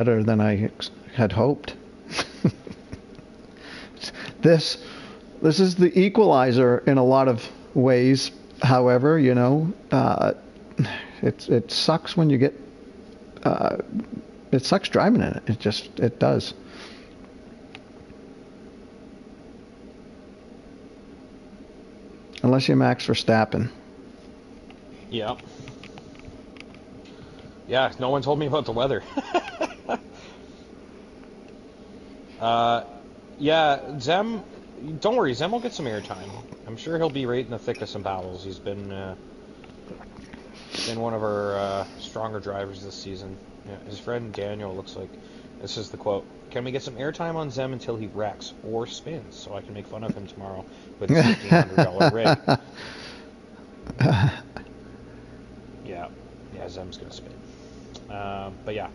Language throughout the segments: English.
better than I had hoped. This is the equalizer in a lot of ways. However, you know, it sucks when you get it sucks driving in it. It does. Unless you're Max Verstappen. Yeah. Yeah, no one told me about the weather. Yeah, Zem, don't worry, Zem will get some airtime. I'm sure he'll be right in the thick of some battles. He's been one of our stronger drivers this season. Yeah, his friend Daniel looks like, this is the quote, "Can we get some airtime on Zem until he wrecks or spins so I can make fun of him tomorrow with his $1,500 rig?" Yeah, Zem's gonna spin. But yeah,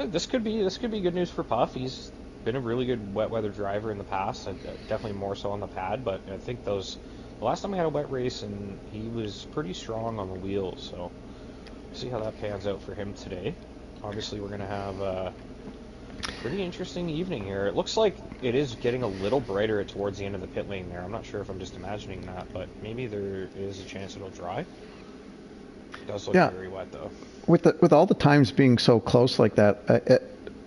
this could be good news for Puff. He's been a really good wet weather driver in the past, definitely more so on the pad. But I think the last time we had a wet race, and he was pretty strong on the wheels. So see how that pans out for him today. Obviously, we're gonna have a pretty interesting evening here. It looks like it is getting a little brighter towards the end of the pit lane there. I'm not sure if I'm just imagining that, but maybe there is a chance it'll dry. It does look very wet though. With all the times being so close like that,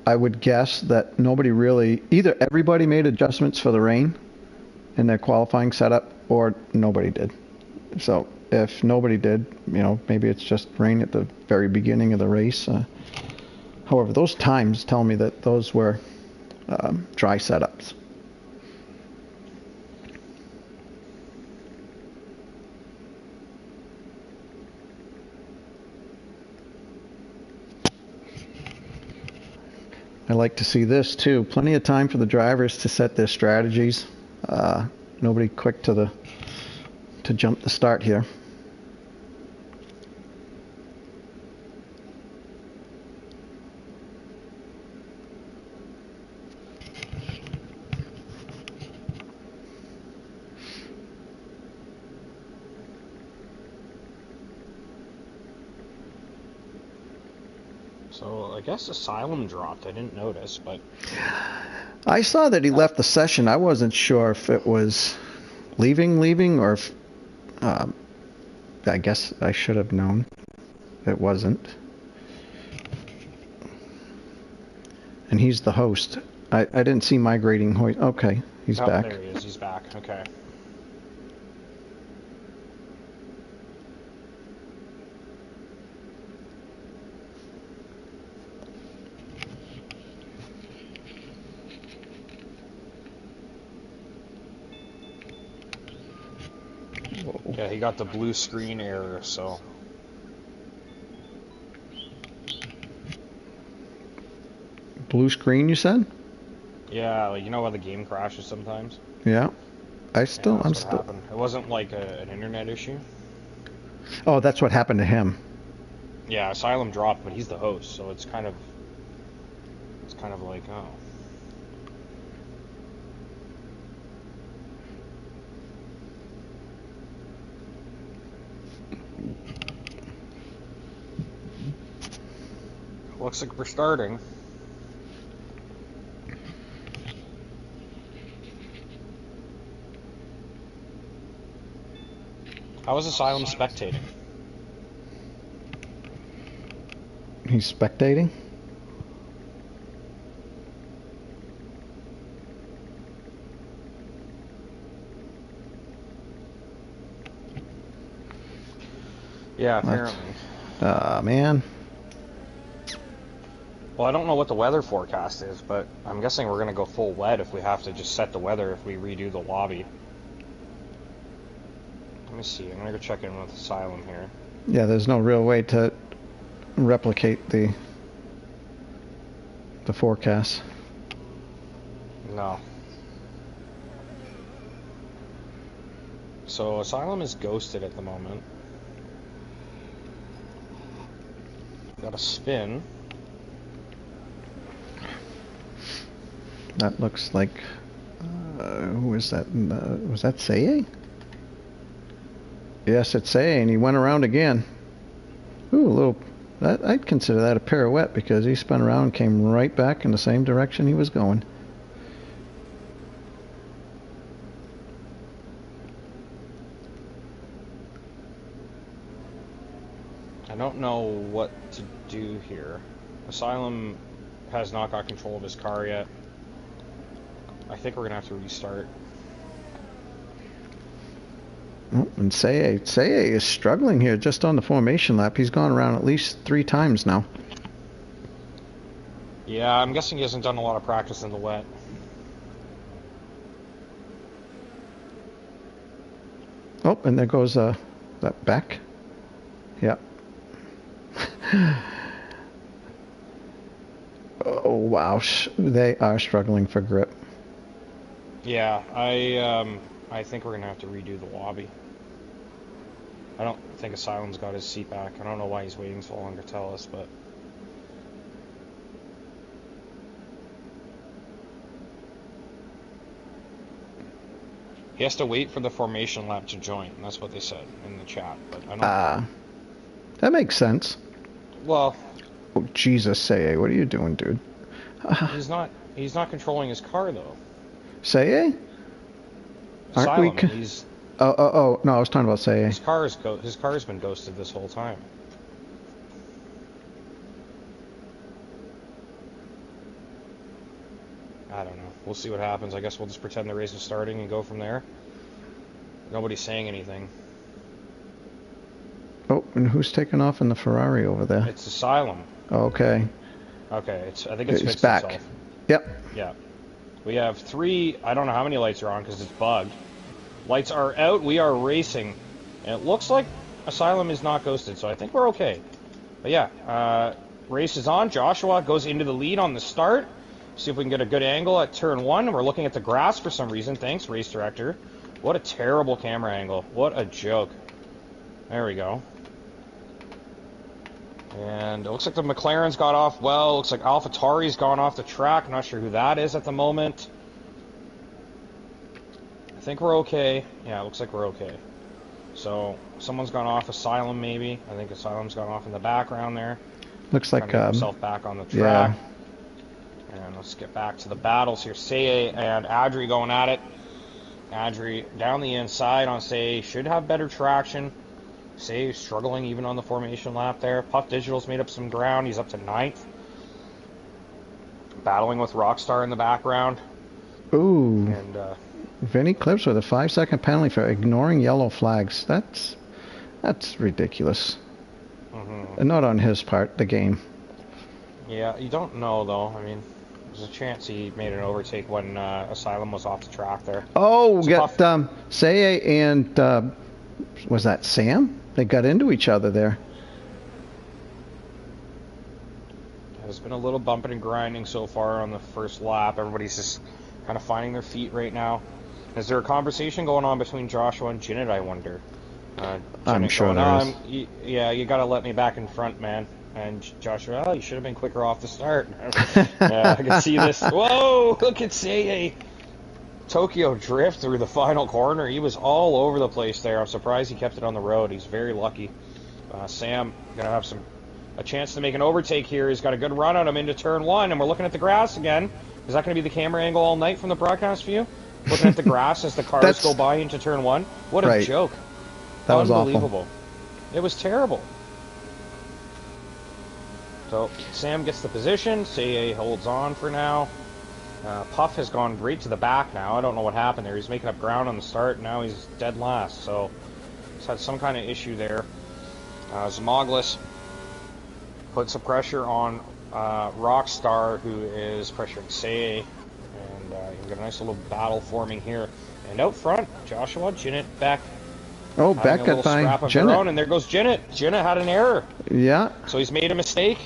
I would guess that nobody really, either everybody made adjustments for the rain in their qualifying setup, or nobody did. So if nobody did, you know, maybe it's just rain at the very beginning of the race. However, those times tell me that those were dry setups. I like to see this too. Plenty of time for the drivers to set their strategies. Nobody quick to jump the start here. So I guess Asylum dropped. I didn't notice, but I saw that he left the session. I wasn't sure if it was leaving, or if I guess I should have known. It wasn't. And he's the host. I didn't see migrating hoist. Okay, he's back. There he is. He's back. Okay. Whoa. Yeah, he got the blue screen error, so. Blue screen, you said? Yeah, like, you know how the game crashes sometimes? Yeah. I'm still. Happened. It wasn't like an internet issue. Oh, that's what happened to him. Yeah, Asylum dropped, but he's the host, so it's kind of like, oh. Looks like we're starting. How is Asylum spectating? He's spectating? Yeah, apparently. Man. Well, I don't know what the weather forecast is, but I'm guessing we're going to go full wet if we have to just set the weather if we redo the lobby. Let me see. I'm going to go check in with Asylum here. Yeah, there's no real way to replicate the forecast. No. So Asylum is ghosted at the moment. Got a spin. That looks like, who is that? Was that Seye? Yes, it's Seye, and he went around again. Ooh, a little I'd consider that a pirouette because he spun around and came right back in the same direction he was going. I don't know what to do here. Asylum has not got control of his car yet. I think we're going to have to restart. Oh, and Seye is struggling here just on the formation lap. He's gone around at least 3 times now. Yeah, I'm guessing he hasn't done a lot of practice in the wet. Oh, and there goes that back. Yeah. Oh, wow. They are struggling for grip. Yeah, I think we're going to have to redo the lobby. I don't think Asylum's got his seat back. I don't know why he's waiting so long to tell us, but... He has to wait for the formation lap to join. That's what they said in the chat. But I don't. That makes sense. Well. Oh Jesus, Seye, what are you doing, dude? He's not controlling his car though. Seye? Asylum. He's. Oh, no, I was talking about Seye. His car's been ghosted this whole time. I don't know. We'll see what happens. I guess we'll just pretend the race is starting and go from there. Nobody's saying anything. Oh, and who's taking off in the Ferrari over there? It's Asylum. Okay. Okay, I think it's fixed back. itself. Yep. Yeah. We have 3, I don't know how many lights are on because it's bugged. Lights are out, we are racing. And it looks like Asylum is not ghosted, so I think we're okay. But yeah, race is on. Joshua goes into the lead on the start. See if we can get a good angle at turn 1. We're looking at the grass for some reason. Thanks, race director. What a terrible camera angle. What a joke. There we go. And it looks like the McLaren's got off well. Looks like AlphaTauri's gone off the track. Not sure who that is at the moment. I think we're okay. Yeah, it looks like we're okay. So, someone's gone off. Asylum, maybe. I think Asylum's gone off in the background there. Looks like... himself back on the track. Yeah. And let's get back to the battles here. Seye and Adri going at it. Adri down the inside on Seye. Should have better traction. Seye struggling even on the formation lap there. Puff Digital's made up some ground. He's up to 9th. Battling with Rockstar in the background. Ooh. And Vinny Clips with a 5-second penalty for ignoring yellow flags. That's ridiculous. Mm-hmm. And not on his part, the game. Yeah, you don't know though. I mean, there's a chance he made an overtake when Asylum was off the track there. Oh, so got Seye and was that Sam? They got into each other there. There's been a little bumping and grinding so far on the first lap. Everybody's just kind of finding their feet right now. Is there a conversation going on between Joshua and Jinnit, I wonder? I'm sure there is. Yeah, you got to let me back in front, man. And Joshua, oh, you should have been quicker off the start. Yeah, I can see this. Whoa, look at Seye. Tokyo drift through the final corner. He was all over the place there. I'm surprised he kept it on the road. He's very lucky. Sam gonna have a chance to make an overtake here. He's got a good run on him into turn 1, and we're looking at the grass again. Is that going to be the camera angle all night from the broadcast view? Looking at the grass as the cars go by into turn 1. What a joke! That was unbelievable. Awful. It was terrible. So Sam gets the position. Seye holds on for now. Puff has gone right to the back now. I don't know what happened there. He's making up ground on the start. Now he's dead last. So he's had some kind of issue there. Zmoglis put some pressure on Rockstar, who is pressuring Seye. And you've got a nice little battle forming here. And out front, Joshua, Jinnit, Beck. Oh, Beck got by Jinnit. And there goes Jinnit. Jinnit had an error. Yeah. So he's made a mistake.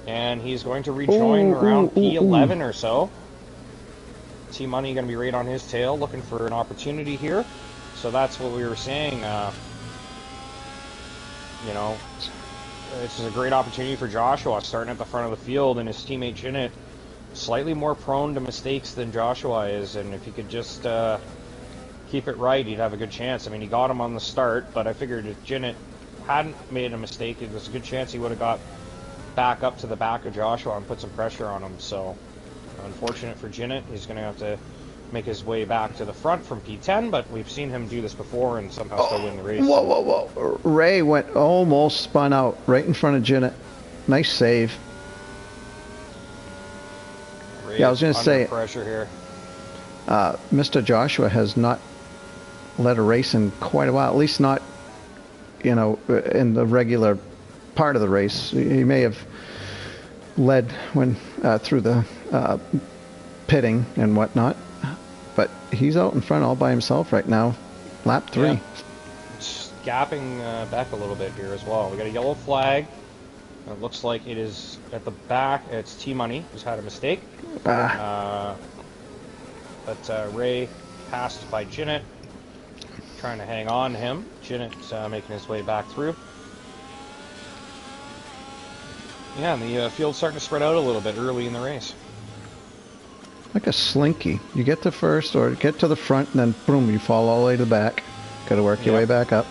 And he's going to rejoin around P11 or so. T-Money going to be right on his tail, looking for an opportunity here. So that's what we were saying. You know, this is a great opportunity for Joshua, starting at the front of the field, and his teammate Jinnit, slightly more prone to mistakes than Joshua is. And if he could just keep it right, he'd have a good chance. I mean, he got him on the start, but I figured if Jinnit hadn't made a mistake, there's a good chance he would have got back up to the back of Joshua and put some pressure on him. So, unfortunate for Jinnit. He's going to have to make his way back to the front from P10, but we've seen him do this before and somehow still win the race. Whoa. Ray almost spun out right in front of Jinnit. Nice save. Ray, yeah, I was going to say, pressure here. Mr. Joshua has not led a race in quite a while, at least not, in the regular part of the race. He may have led when through the pitting and whatnot, but he's out in front all by himself right now, lap 3. Yeah. Just gapping back a little bit here as well. We got a yellow flag. It looks like it is at the back. It's T-Money who's had a mistake. But Ray passed by Jinnit, trying to hang on to him. Jinnit's making his way back through. Yeah, and the field's starting to spread out a little bit early in the race. Like a slinky. You get to first or get to the front and then boom, you fall all the way to the back. Got to work your way back up.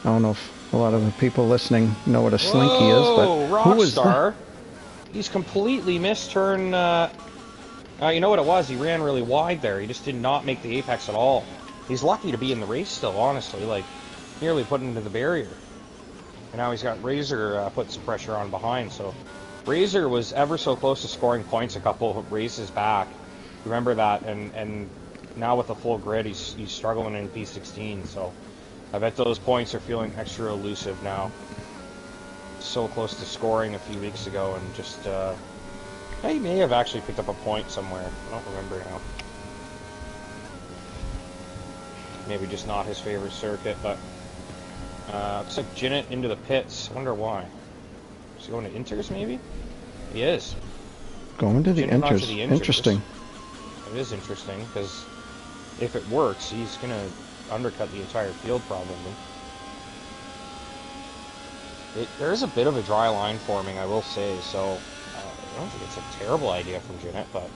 I don't know if a lot of the people listening know what a slinky is, but who was Rockstar? He's completely missed turn. You know what it was? He ran really wide there. He just did not make the apex at all. He's lucky to be in the race still, honestly. Like, nearly put into the barrier. And now he's got Razor putting some pressure on behind. So Razor was ever so close to scoring points a couple of races back. Remember that? And now with the full grid, he's struggling in P16. So I bet those points are feeling extra elusive now. So close to scoring a few weeks ago, and just he may have actually picked up a point somewhere. I don't remember now. Maybe just not his favorite circuit, but looks like Jinnit into the pits. I wonder why. Is he going to Inters maybe? He is. Going to the Inters. Interesting. It is interesting because if it works, he's going to undercut the entire field probably. There is a bit of a dry line forming, I will say, so I don't think it's a terrible idea from Jinnit, but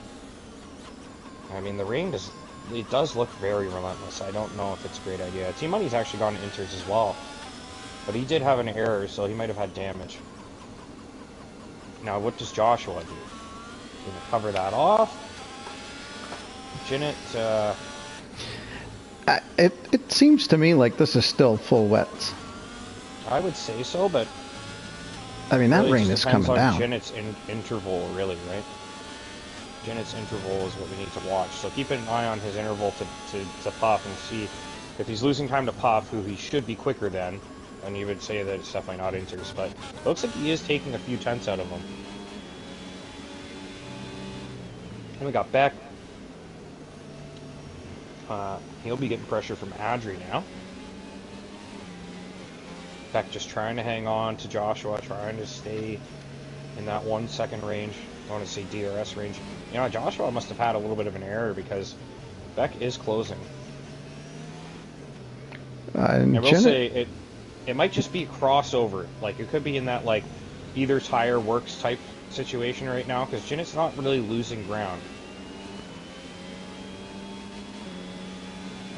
I mean, the rain does look very relentless. I don't know if it's a great idea. T-Money's actually gone to Inters as well, but he did have an error, so he might have had damage. Now, what does Joshua do? Can he cover that off? Jinnit, It seems to me like this is still full wets. I would say so, but I mean, that really rain is coming down. Jinnit's interval, really, right? Jinnit's interval is what we need to watch. So keep an eye on his interval to Puff and see if he's losing time to Puff, who he should be quicker than. And you would say that it's definitely not Inters, but it looks like he is taking a few tenths out of him. And we got Beck. He'll be getting pressure from Adri now. Beck just trying to hang on to Joshua, trying to stay in that 1 second range. I want to say DRS range. You know, Joshua must have had a little bit of an error because Beck is closing. I will say it might just be a crossover. Like, it could be in that, like, either tire works type situation right now, because Jinnit's not really losing ground.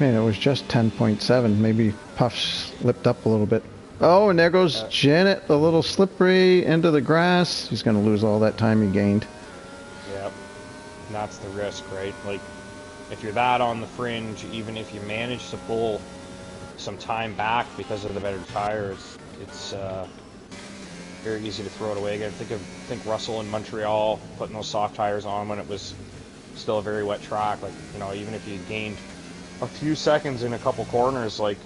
Man, it was just 10.7. Maybe Puff slipped up a little bit. Oh, and there goes Jinnit, a little slippery into the grass. He's going to lose all that time he gained. Yep. And that's the risk, right? Like, if you're that on the fringe, even if you manage to pull some time back because of the better tire, it's very easy to throw it away again. Think Russell in Montreal putting those soft tires on when it was still a very wet track. Like, you know, even if you gained a few seconds in a couple corners, like,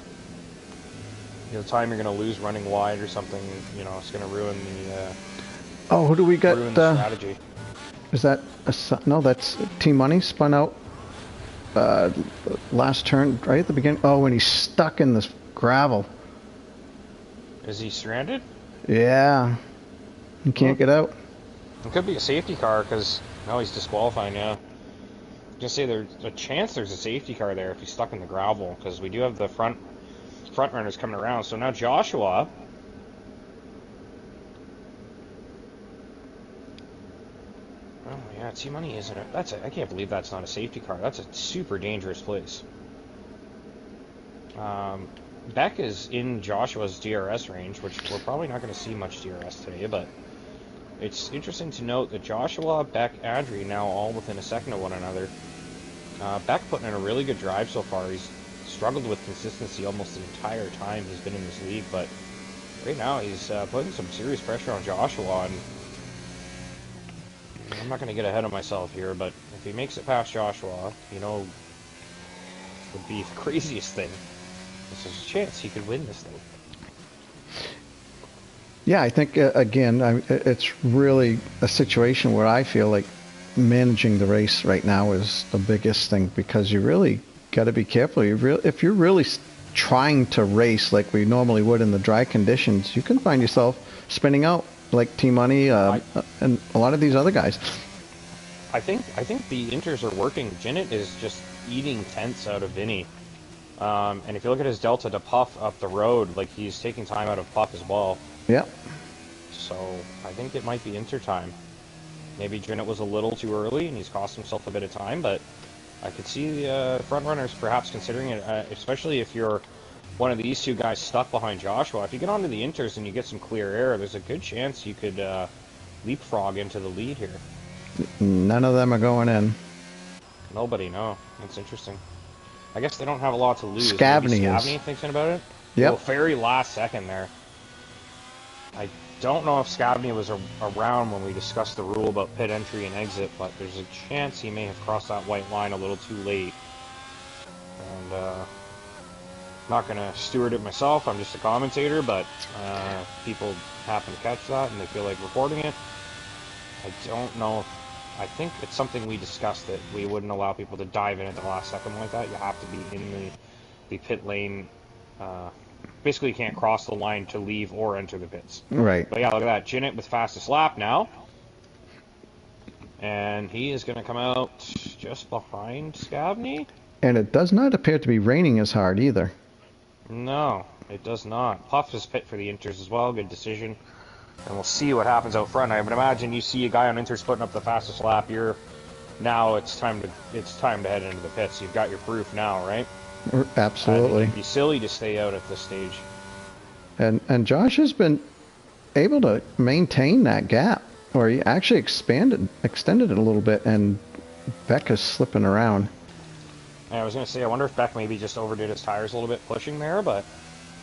the time you're going to lose running wide or something, you know, it's going to ruin the oh, who do we got? Ruin the strategy. Is that no? That's T-Money spun out last turn right at the beginning. Oh, when he's stuck in this gravel. Is he stranded? Yeah, he can't get out. It could be a safety car because now he's disqualifying. Yeah, just say there's a chance there's a safety car there if he's stuck in the gravel, because we do have the front runners coming around. So now Joshua, oh yeah, T-Money isn't it? I can't believe that's not a safety car. That's a super dangerous place. Beck is in Joshua's DRS range, which we're probably not going to see much DRS today, but it's interesting to note that Joshua, Beck, Adri now all within a second of one another. Beck putting in a really good drive so far. He's struggled with consistency almost the entire time he's been in this league, but right now he's putting some serious pressure on Joshua, and I'm not going to get ahead of myself here, but if he makes it past Joshua, you know, it would be the craziest thing. There's a chance he could win this thing. Yeah, I think, again, it's really a situation where I feel like managing the race right now is the biggest thing, because you really got to be careful. If you're really trying to race like we normally would in the dry conditions, you can find yourself spinning out like T-Money and a lot of these other guys. I think the inters are working. Jinnit is just eating tenths out of Vinny. And if you look at his delta to Puff up the road, like, he's taking time out of Puff as well. Yeah. So I think it might be inter time. Maybe Jinnit was a little too early and he's cost himself a bit of time, but I could see the front runners perhaps considering it, especially if you're one of these two guys stuck behind Joshua. If you get onto the inters and you get some clear air, there's a good chance you could leapfrog into the lead here. None of them are going in. Nobody, no. That's interesting. I guess they don't have a lot to lose. Scavney Scavney thinking about it? Yep. Well, very last second there. I don't know if Scavney was around when we discussed the rule about pit entry and exit, but there's a chance he may have crossed that white line a little too late. And, not going to steward it myself, I'm just a commentator, but people happen to catch that and they feel like reporting it. I don't know if... I think it's something we discussed, that we wouldn't allow people to dive in at the last second like that. You have to be in the pit lane. Basically, you can't cross the line to leave or enter the pits. Right. But yeah, look at that. Jinnit with fastest lap now. And he is going to come out just behind Scavney. And it does not appear to be raining as hard either. No, it does not. Puff is pit for the inters as well. Good decision. And we'll see what happens out front. I would imagine you see a guy on inters putting up the fastest lap. Now it's time to head into the pits. You've got your proof now, right? Absolutely. It'd be silly to stay out at this stage. And Josh has been able to maintain that gap, or he actually extended it a little bit, and Beck is slipping around. I was going to say, I wonder if Beck maybe just overdid his tires a little bit pushing there, but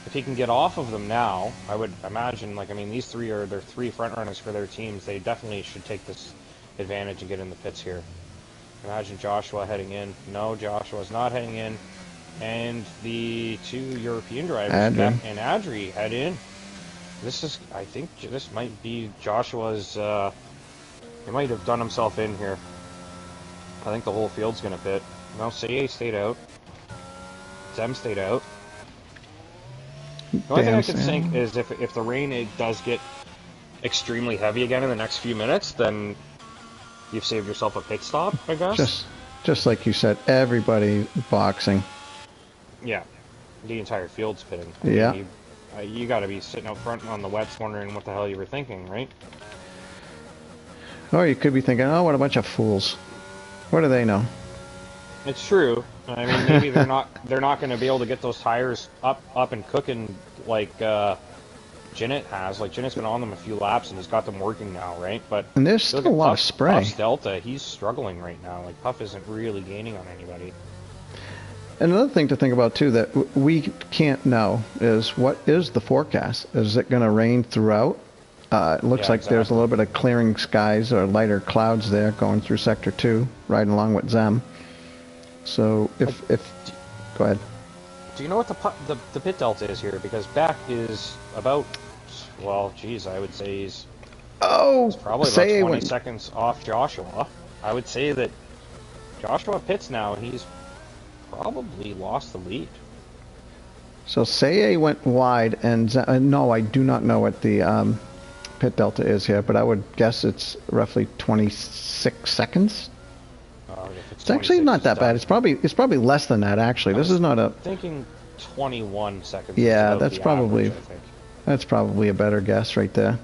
if he can get off of them now, I would imagine, like, I mean, these three are their three front runners for their teams. They definitely should take this advantage and get in the pits here. Imagine Joshua heading in. No, Joshua's not heading in. And the two European drivers, Beck and Adri, head in. I think this might be Joshua's, he might have done himself in here. I think the whole field's going to pit. No, Seye stayed out. Zem stayed out. The only thing I could think is if the rain does get extremely heavy again in the next few minutes, then you've saved yourself a pit stop, I guess. Just like you said, everybody boxing. Yeah, the entire field's pitting. Yeah. You got to be sitting out front on the wets wondering what the hell you were thinking, right? Or you could be thinking, oh, what a bunch of fools. What do they know? It's true. I mean, maybe they're not going to be able to get those tires up and cooking like Jinnit has. Like, Jinnit's been on them a few laps and he's got them working now, right? But and there's still a lot of spray. Puff's Delta, he's struggling right now. Like, Puff isn't really gaining on anybody. Another thing to think about too that we can't know is, what is the forecast? Is it going to rain throughout? It looks like there's a little bit of clearing skies or lighter clouds there going through Sector 2, right along with Zem. So if go ahead. Do you know what the pit delta is here? Because Beck is about, well, geez, I would say he's probably about 20 seconds off Joshua. I would say that Joshua pits now, and he's probably lost the lead. So Seye went wide, and no, I do not know what the pit delta is here, but I would guess it's roughly 26 seconds. It's actually not that bad. It's probably less than that, actually. This is not a... thinking 21 seconds. Yeah, that's probably a better guess right there.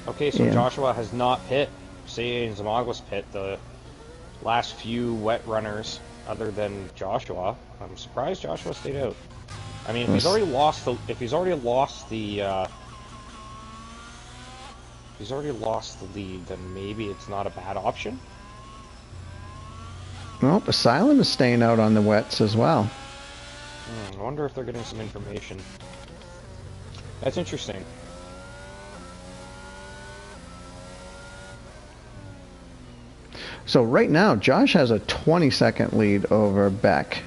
Okay, so Joshua has not pit. Seye and Zamagwas pit the last few wet runners other than Joshua. I'm surprised Joshua stayed out. I mean, if he's already lost the, if he's already lost the, if he's already lost the lead, then maybe it's not a bad option. Well, Asylum is staying out on the wets as well. I wonder if they're getting some information. That's interesting. So right now, Josh has a 20-second lead over Beck,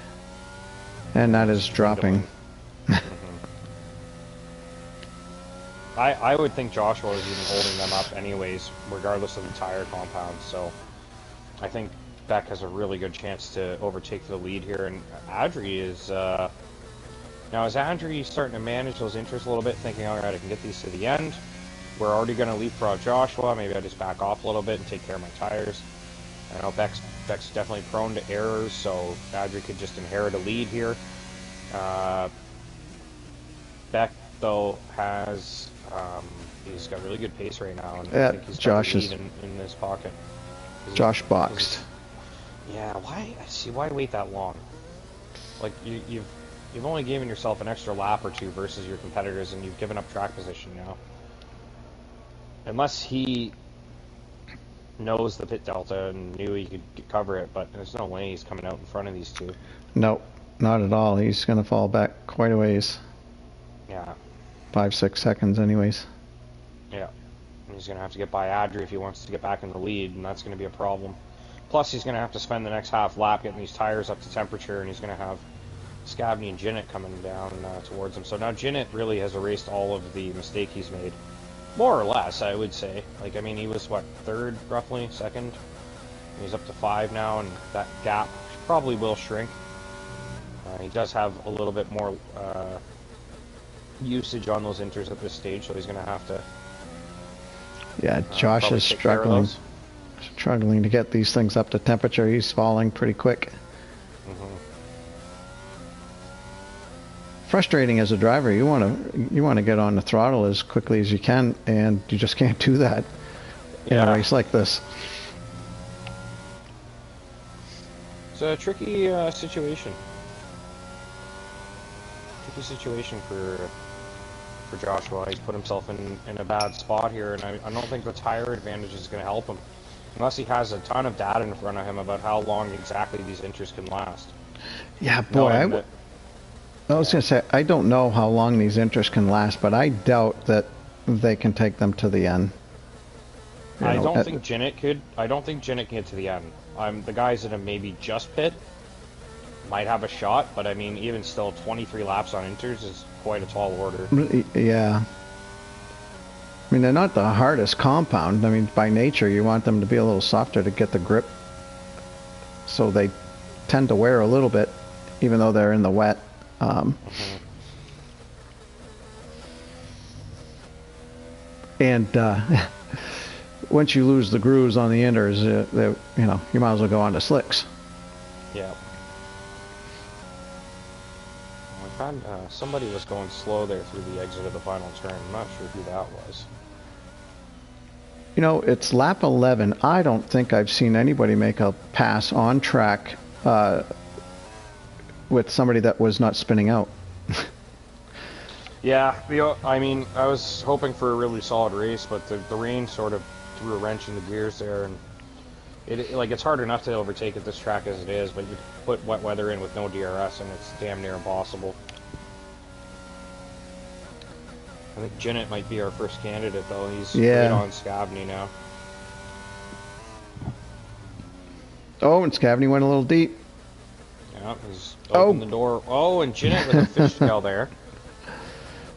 and that is dropping. I would think Joshua is even holding them up anyways, regardless of the tire compound. So I think Beck has a really good chance to overtake the lead here, and Adri is now is Adri starting to manage those interests a little bit, thinking, all right, I can get these to the end. We're already going to leapfrog Joshua. Maybe I just back off a little bit and take care of my tires. I know Beck's definitely prone to errors, so Adri could just inherit a lead here. Beck though has he's got really good pace right now, and I think he's got the lead in this pocket. Josh boxed. Yeah, why wait that long? Like you've only given yourself an extra lap or two versus your competitors, and you've given up track position now. Unless he knows the pit delta and knew he could cover it, but there's no way he's coming out in front of these two. Nope, not at all. He's going to fall back quite a ways. Yeah. 5-6 seconds anyways. Yeah. And he's going to have to get by Adri if he wants to get back in the lead, and that's going to be a problem. Plus, he's going to have to spend the next half lap getting these tires up to temperature, and he's going to have Scabney and Jinnit coming down towards him. So now Jinnit really has erased all of the mistake he's made. More or less, I would say. Like, I mean, he was, what, third, roughly? Second? And he's up to 5 now, and that gap probably will shrink. He does have a little bit more usage on those inters at this stage, so he's going to have to... Yeah, Josh is struggling to get these things up to temperature. He's falling pretty quick. Frustrating as a driver. You want to get on the throttle as quickly as you can, and you just can't do that in a race like this. It's a tricky situation. Tricky situation for Joshua. He's put himself in a bad spot here, and I don't think the tire advantage is going to help him unless he has a ton of data in front of him about how long exactly these inters can last. Yeah, boy, I was going to say, I don't know how long these inters can last, but I doubt that they can take them to the end. I don't think Jinnit could. I don't think Jinnit can get to the end. The guys that have maybe just pit might have a shot, but I mean, even still, 23 laps on inters is quite a tall order. Yeah. I mean, they're not the hardest compound. I mean, by nature, you want them to be a little softer to get the grip. So they tend to wear a little bit, even though they're in the wet. And once you lose the grooves on the inters, you might as well go on to slicks. Yeah. I found somebody was going slow there through the exit of the final turn. I'm not sure who that was. You know, it's lap 11. I don't think I've seen anybody make a pass on track with somebody that was not spinning out. Yeah, I mean, I was hoping for a really solid race, but the rain sort of threw a wrench in the gears there, and it's hard enough to overtake at this track as it is, but you put wet weather in with no DRS, and it's damn near impossible. I think Jinnit might be our first candidate, though. He's right on Scabney now. Oh, and Scabney went a little deep. Yeah, he's opened the door. Oh, and Jinnit with a fishtail there.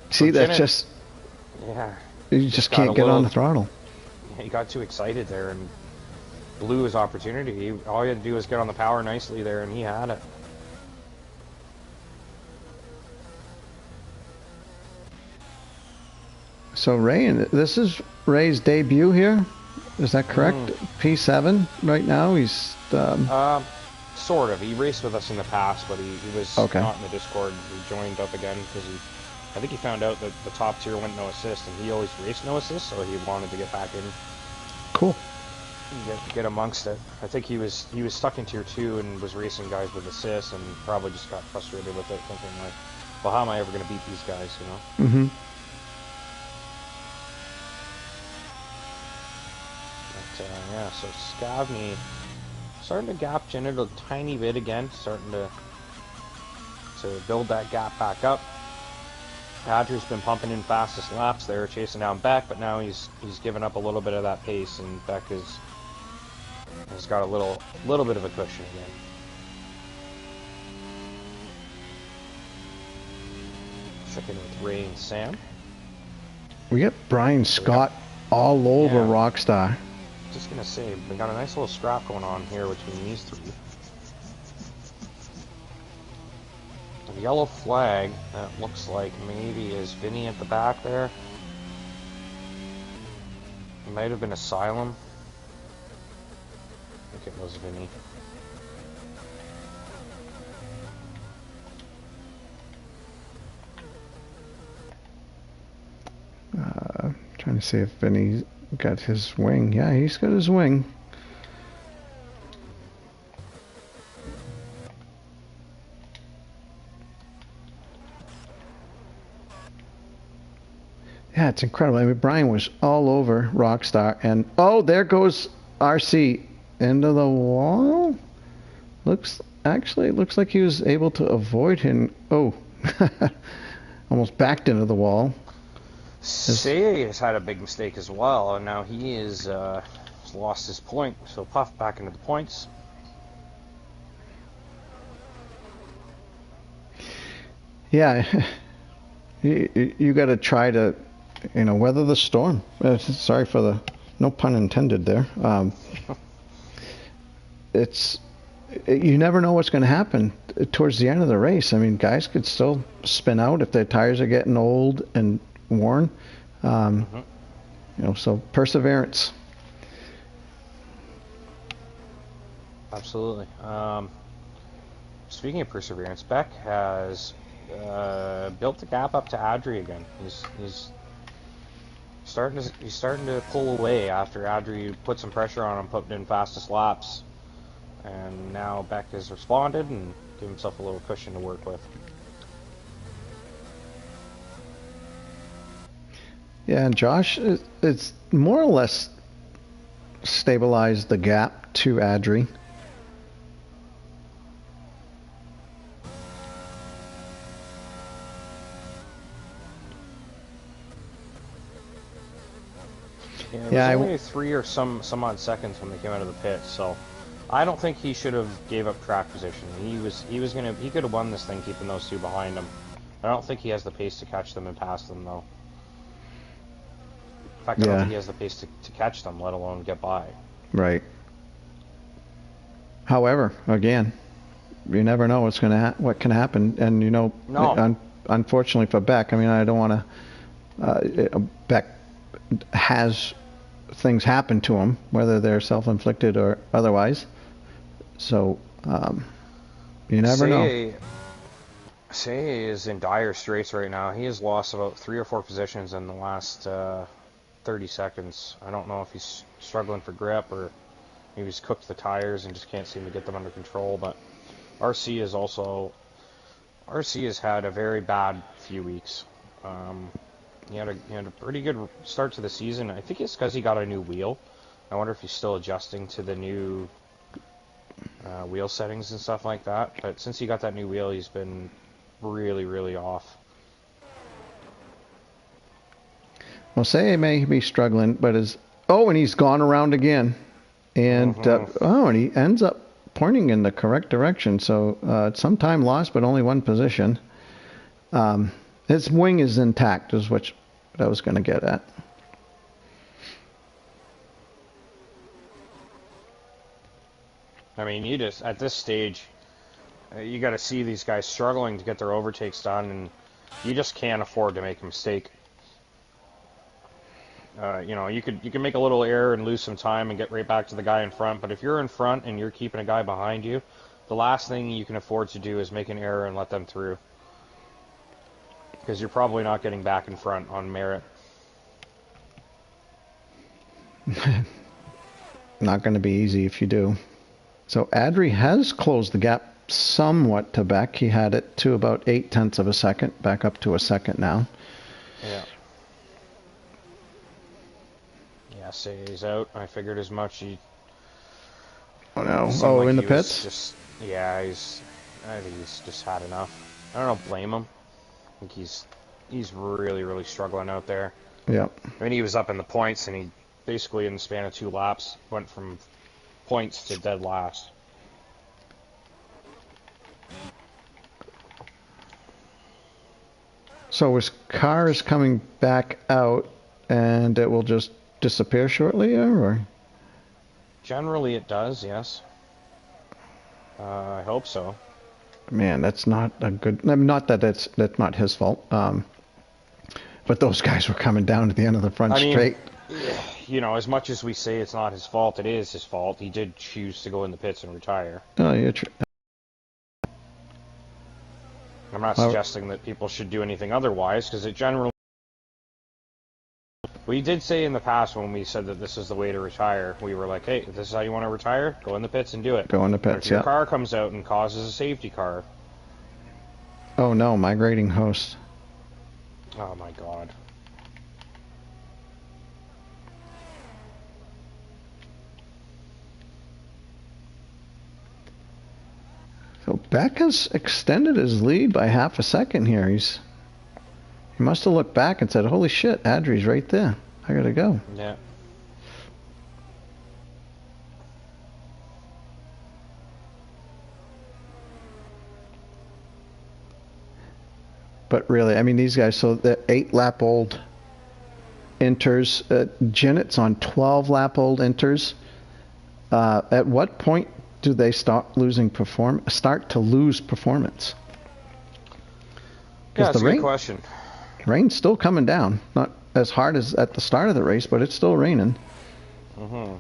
See, that's just... Yeah. You just can't get on the throttle. He got too excited there and blew his opportunity. All he had to do was get on the power nicely there, and he had it. So Ray, this is Ray's debut here. Is that correct? P7 right now. He's sort of. He raced with us in the past, but he was not in the Discord. He joined up again because I think he found out that the top tier went no assist, and he always raced no assist, so he wanted to get back in. Cool. Get amongst it. I think he was stuck in tier 2 and was racing guys with assists, and probably just got frustrated with it, thinking like, Well, how am I ever going to beat these guys, you know? Mm-hmm. But, yeah, so Scavney starting to gap Jin a tiny bit again, starting to build that gap back up. Adri's been pumping in fastest laps there, chasing down Beck, but now he's given up a little bit of that pace, and Beck has got a little bit of a cushion again. Checking with Ray and Sam. We get Brian Scott all over Rockstar. Just gonna say, we got a nice little scrap going on here between these three. The yellow flag, that looks like maybe is Vinny at the back there. It might have been Asylum. I think it was Vinny. Trying to see if Vinny's got his wing. Yeah, he's got his wing. Yeah, it's incredible. I mean, Brian was all over Rockstar, and oh, there goes RC into the wall. Looks like he was able to avoid him. Oh, almost backed into the wall. Say has had a big mistake as well, and now he is lost his point. So Puff back into the points. Yeah, you got to try to, weather the storm. Sorry for the no pun intended there. You never know what's going to happen towards the end of the race. I mean, guys could still spin out if their tires are getting old and worn. So perseverance. Absolutely. Speaking of perseverance, Beck has built the gap up to Adri again. He's starting to pull away after Adri put some pressure on him, putting in fastest laps, and now Beck has responded and given himself a little cushion to work with. Yeah, and Josh, it's more or less stabilized the gap to Adri. Yeah, it was only 3 or some odd seconds when they came out of the pit, so I don't think he should have gave up track position. He could have won this thing keeping those two behind him. I don't think he has the pace to catch them and pass them though. In fact, I don't think he has the pace to catch them, let alone get by. Right. However, again, you never know what can happen, and unfortunately for Beck, I mean, I don't want to. Beck has things happen to him, whether they're self-inflicted or otherwise. So you never know. Say is in dire straits right now. He has lost about 3 or 4 positions in the last 30 seconds. I don't know if he's struggling for grip or maybe he's cooked the tires and just can't seem to get them under control. But RC has had a very bad few weeks. He had a pretty good start to the season. I think it's because he got a new wheel. I wonder if he's still adjusting to the new wheel settings and stuff like that. But since he got that new wheel, he's been really, really off. Well, say he may be struggling, but and he's gone around again, and and he ends up pointing in the correct direction. So some time lost, but only one position. His wing is intact, is what I was going to get at. I mean, you just at this stage, you got to see these guys struggling to get their overtakes done, and you just can't afford to make a mistake. You can make a little error and lose some time and get right back to the guy in front. But if you're in front and you're keeping a guy behind you, the last thing you can afford to do is make an error and let them through. Because you're probably not getting back in front on merit. Not going to be easy if you do. So Adri has closed the gap somewhat to Beck. He had it to about 0.8 of a second, back up to a second now. Yeah. Yeah, say he's out. I figured as much. He Oh no! seemed Oh, like in the he was pits. just, yeah, I think he's just had enough. I don't blame him. I think he's really, really struggling out there. Yeah. I mean, he was up in the points, and he basically, in the span of 2 laps, went from points to dead last. So his car is coming back out, and it will just disappear shortly, or? Generally, it does, yes. I hope so. Man, that's not a good. Not that that's not his fault. But those guys were coming down to the end of the front I mean, straight. you know, as much as we say it's not his fault, it is his fault. He did choose to go in the pits and retire. Oh, you're true. I'm not suggesting that people should do anything otherwise, because it generally... We did say in the past when we said that this is the way to retire, we were like, hey, if this is how you want to retire, go in the pits and do it. Go in the But pits, if your yeah. car comes out and causes a safety car... Oh no, migrating host. Oh my god. So Beck has extended his lead by half a second here. He must have looked back and said, holy shit, Adri's right there. I gotta go. Yeah. But really, I mean, these guys, so the 8-lap-old inters, Gennett's on 12-lap-old inters. At what point do they start to lose performance? Yeah, that's a good question. Rain's still coming down. Not as hard as at the start of the race, but it's still raining. Mm-hmm.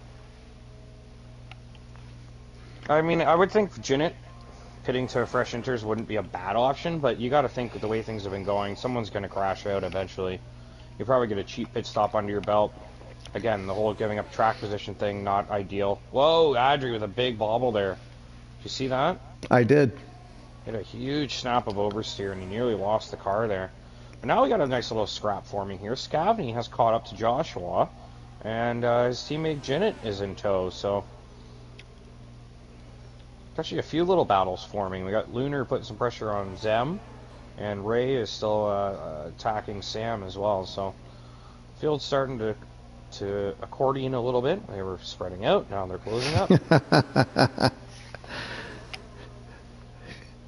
I mean, I would think Jennett pitting to fresh inters wouldn't be a bad option, but you got to think with the way things have been going, someone's going to crash out eventually. You probably get a cheap pit stop under your belt. Again, the whole giving up track position thing, not ideal. Whoa, Adri with a big bobble there. Did you see that? I did. Hit a huge snap of oversteer, and he nearly lost the car there. But now we got a nice little scrap forming here. Scavney has caught up to Joshua, and his teammate Jennett is in tow, so... Actually, a few little battles forming. We got Lunar putting some pressure on Zem, and Ray is still attacking Sam as well. So, field's starting to accordion a little bit. They were spreading out. Now they're closing up.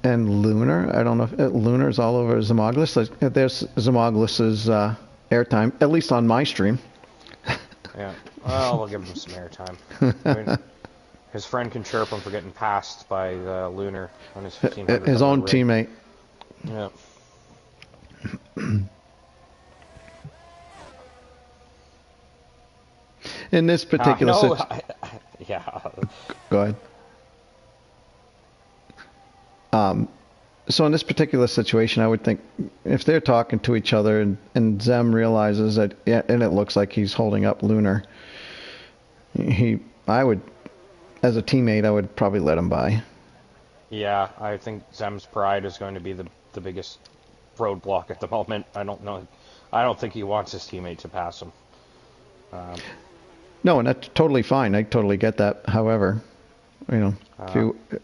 And Lunar, I don't know if Lunar's all over Zimoglis. There's Zimoglis's airtime, at least on my stream. Yeah. Well, we'll give him some airtime. I mean, his friend can chirp him for getting passed by Lunar on his 1500. His own teammate. Yeah. In this particular yeah. Go ahead. So in this particular situation, I would think if they're talking to each other and Zem realizes that, yeah, and it looks like he's holding up Lunar, I would, as a teammate, I would probably let him by. Yeah, I think Zem's pride is going to be the biggest roadblock at the moment. I don't know. I don't think he wants his teammate to pass him. No, and that's totally fine. I totally get that. However, you know,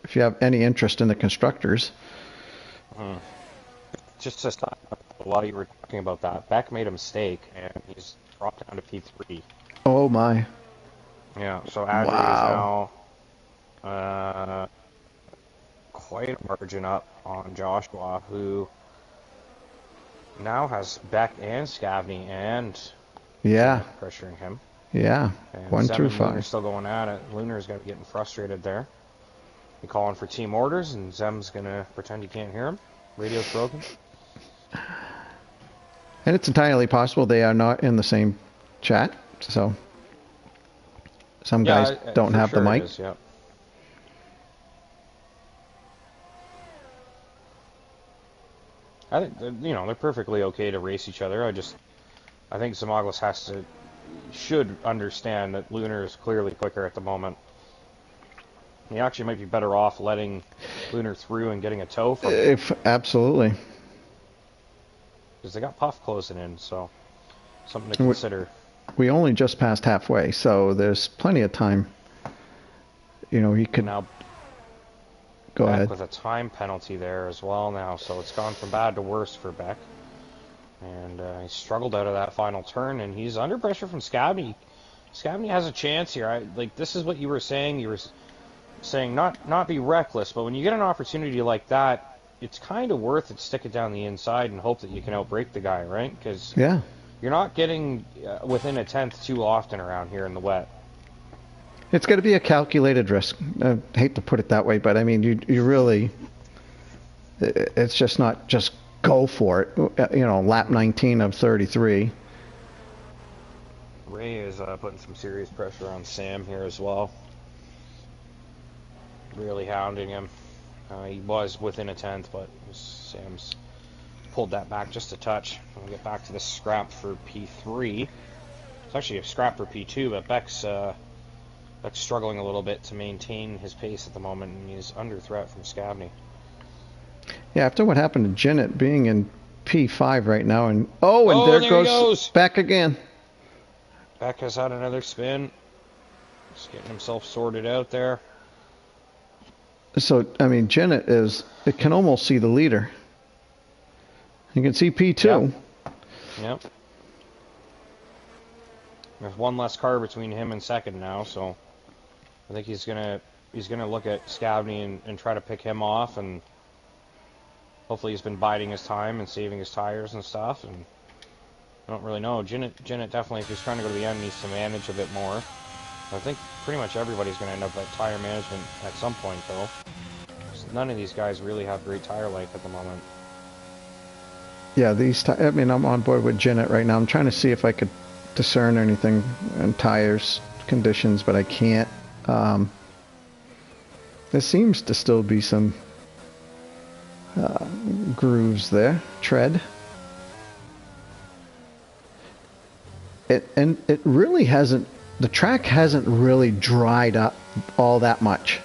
if you have any interest in the constructors. Just to stop, while you were talking about that, Beck made a mistake and he's dropped down to P3. Oh my. Yeah, so Adri is now quite a margin up on Joshua, who now has Beck and Scavney and pressuring him. Yeah, and 1 through 5. Lunar's still going at it. Lunar's going to be getting frustrated there. He calling for team orders, and Zem's going to pretend he can't hear him. Radio's broken. And it's entirely possible they are not in the same chat, so some guys don't have the mic. Is, yeah. I think they're perfectly okay to race each other. I think Zimoglis should understand that Lunar is clearly quicker at the moment. He actually might be better off letting Lunar through and getting a tow from him. If absolutely. Because they got Puff closing in, so something to consider. We only just passed halfway, so there's plenty of time. You know, he could now go Beck ahead with a time penalty there as well now, so it's gone from bad to worse for Beck. And he struggled out of that final turn, and he's under pressure from Scabney. Scabney has a chance here. Like, this is what you were saying. You were saying not be reckless, but when you get an opportunity like that, it's kind of worth it to stick it down the inside and hope that you can outbrake the guy, right? Because yeah. You're not getting within a tenth too often around here in the wet. It's going to be a calculated risk. I hate to put it that way, but I mean, you really, it's just not just go for it. You know, lap 19 of 33. Ray is putting some serious pressure on Sam here as well. Really hounding him. He was within a tenth, but Sam's pulled that back just a touch. We'll get back to the scrap for P3. It's actually a scrap for P2, but Beck's struggling a little bit to maintain his pace at the moment, and he's under threat from Scabney. Yeah, after what happened to Jinnit being in P5 right now, and there goes Beck again. Beck has had another spin. Just getting himself sorted out there. So, I mean, Jinnit it can almost see the leader. You can see P2. Yep. There's one less car between him and second now, so I think he's gonna look at Scabney and try to pick him off, and hopefully he's been biding his time and saving his tires and stuff. And I don't really know. Jinnit definitely, if he's trying to go to the end, needs to manage a bit more. I think pretty much everybody's going to end up at tire management at some point, though. None of these guys really have great tire life at the moment. Yeah, I mean, I'm on board with Jinnit right now. I'm trying to see if I could discern anything in tires conditions, but I can't. There seems to still be some grooves there. Tread. It really hasn't. The track hasn't really dried up all that much,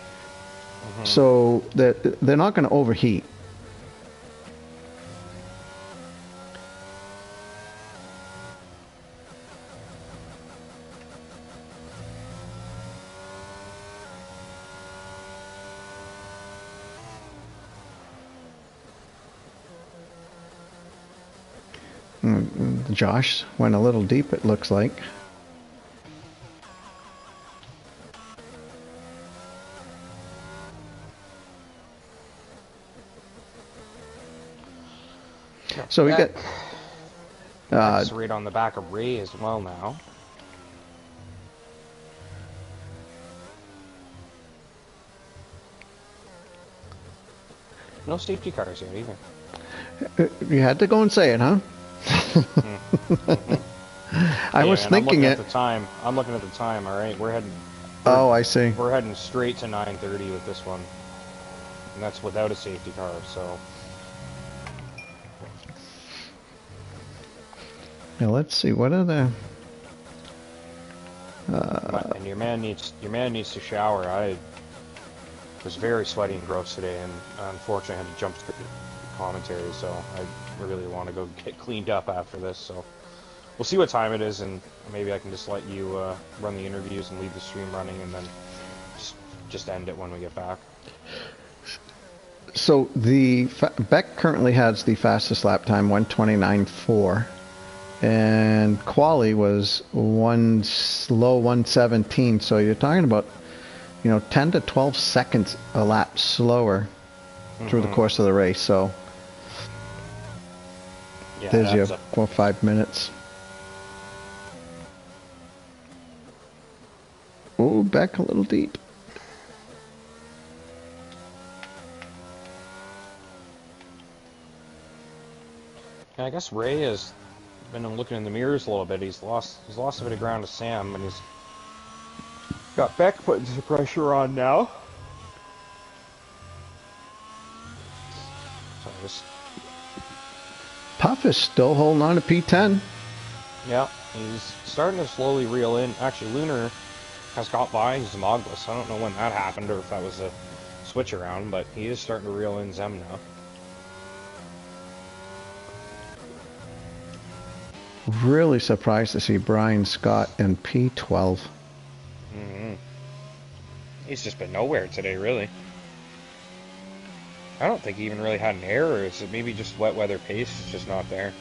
so they're not going to overheat. Josh went a little deep, it looks like. So we get right on the back of Ray as well now. No safety cars yet either. You had to go and say it, huh? I was thinking it. I'm looking at the time. All right, we're heading. Oh, I see. We're heading straight to 9:30 with this one, and that's without a safety car. So. Now let's see. What are the? And your man needs to shower. I was very sweaty and gross today, and unfortunately I had to jump to the commentary. So I really want to go get cleaned up after this. So we'll see what time it is, and maybe I can just let you run the interviews and leave the stream running, and then just end it when we get back. So Beck currently has the fastest lap time, 1:29.4. And quali was low 1:17, so you're talking about, 10 to 12 seconds a lap slower through the course of the race. So yeah, there's your 4 or 5 minutes. Oh, back a little deep. I guess Ray has been looking in the mirrors a little bit. He's lost a bit of ground to Sam, and he's got Beck putting some pressure on now. So Puff is still holding on to P10. Yeah, he's starting to slowly reel in. Actually, Lunar has got by Zmogless. I don't know when that happened or if that was a switch around, but he is starting to reel in Zem now. Really surprised to see Brian Scott in P12. He's just been nowhere today, really. I don't think he even really had an error. Is it maybe just wet weather pace is just not there?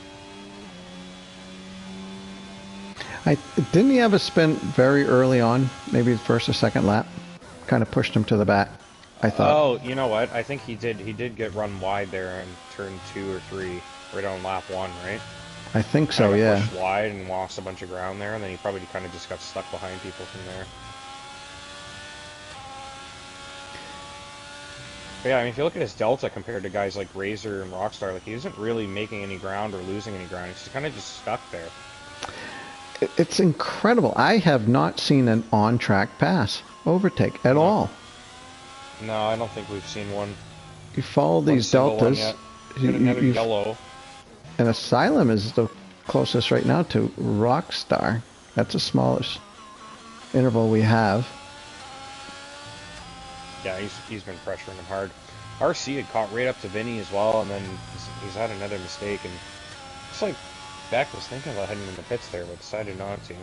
Didn't he have a spin very early on? Maybe the first or second lap? Kind of pushed him to the back, I thought. Oh, you know what? I think he did. He did get run wide there in turn 2 or 3, right on lap 1, right? I think so, yeah. Pushed wide and lost a bunch of ground there, and then he probably kind of just got stuck behind people from there. But yeah, I mean, if you look at his delta compared to guys like Razor and Rockstar, like he isn't really making any ground or losing any ground. He's kind of just stuck there. It's incredible. I have not seen an on-track pass overtake at all. No, I don't think we've seen one. You follow these deltas. Another yellow. And Asylum is the closest right now to Rockstar. That's the smallest interval we have. Yeah, he's been pressuring him hard. RC had caught right up to Vinny as well, and then he's had another mistake, and it's like Beck was thinking about heading in the pits there, but decided not to.